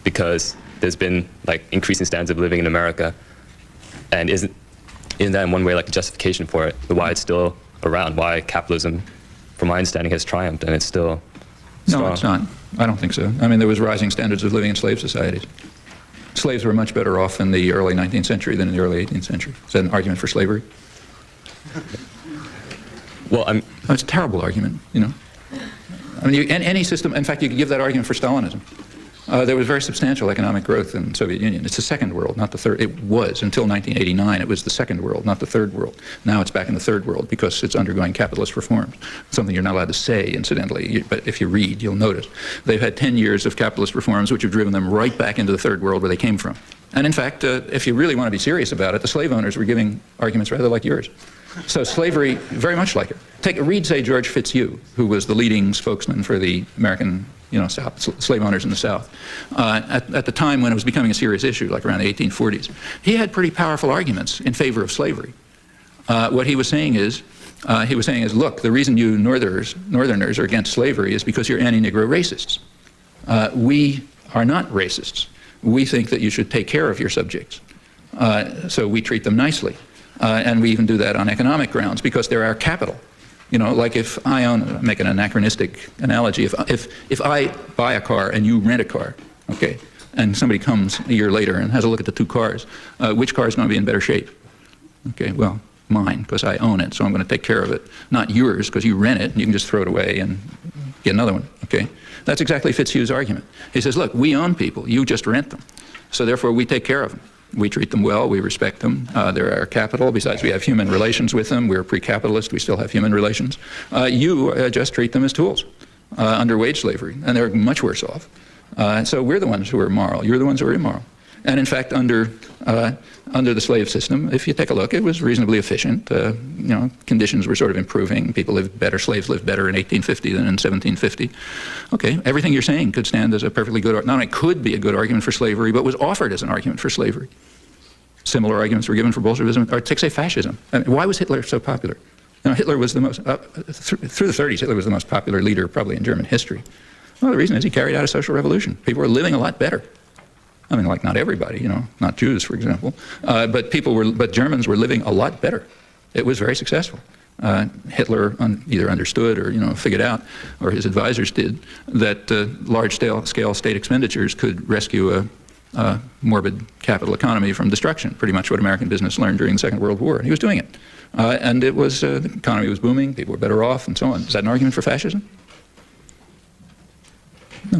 because there's been like increasing standards of living in America, and isn't that in one way like a justification for it? Why it's still around? Why capitalism, from my understanding, has triumphed and it's still strong? No, it's not. I don't think so. I mean, there was rising standards of living in slave societies. Slaves were much better off in the early 19th century than in the early 18th century. Is that an argument for slavery? Well, it's a terrible argument, you know. I mean, any system, in fact, you could give that argument for Stalinism. There was very substantial economic growth in the Soviet Union. It's the second world, not the third. It was, until 1989, it was the second world, not the third world. Now it's back in the third world because it's undergoing capitalist reforms. Something you're not allowed to say, incidentally, but if you read, you'll notice. They've had 10 years of capitalist reforms which have driven them right back into the third world where they came from. And in fact, if you really want to be serious about it, the slave owners were giving arguments rather like yours. So slavery, very much like it. Read, say, George Fitzhugh, who was the leading spokesman for the American, South, slave owners in the South. At the time when it was becoming a serious issue, like around the 1840s, he had pretty powerful arguments in favor of slavery. What he was saying is, look, the reason you Northerners are against slavery is because you're anti-Negro racists. We are not racists. We think that you should take care of your subjects. So we treat them nicely. And we even do that on economic grounds because they're our capital. Like if I make an anachronistic analogy, if I buy a car and you rent a car, okay, and somebody comes a year later and has a look at the two cars, which car is going to be in better shape? Okay, well, mine, because I own it, so I'm going to take care of it. Not yours, because you rent it and you can just throw it away and get another one, okay? That's exactly Fitzhugh's argument. He says, look, we own people, you just rent them, so therefore we take care of them. We treat them well, we respect them, they're our capital, besides we have human relations with them, we're pre-capitalist, we still have human relations. You just treat them as tools under wage slavery, and they're much worse off. So we're the ones who are moral, you're the ones who are immoral. And in fact, under the slave system, if you take a look, it was reasonably efficient. Conditions were sort of improving. People lived better, slaves lived better in 1850 than in 1750. Okay, everything you're saying could stand as a perfectly good, not only could be a good argument for slavery, but was offered as an argument for slavery. Similar arguments were given for Bolshevism, or take, say, fascism. I mean, why was Hitler so popular? Hitler was the most, through the 30s, Hitler was the most popular leader probably in German history. Well, the reason is he carried out a social revolution. People were living a lot better. I mean, like not everybody, not Jews, for example, but Germans were living a lot better. It was very successful. Hitler either understood or figured out, or his advisors did, that large-scale state expenditures could rescue a morbid capital economy from destruction. Pretty much what American business learned during the Second World War. And he was doing it, and it was the economy was booming, people were better off, and so on. Is that an argument for fascism? No.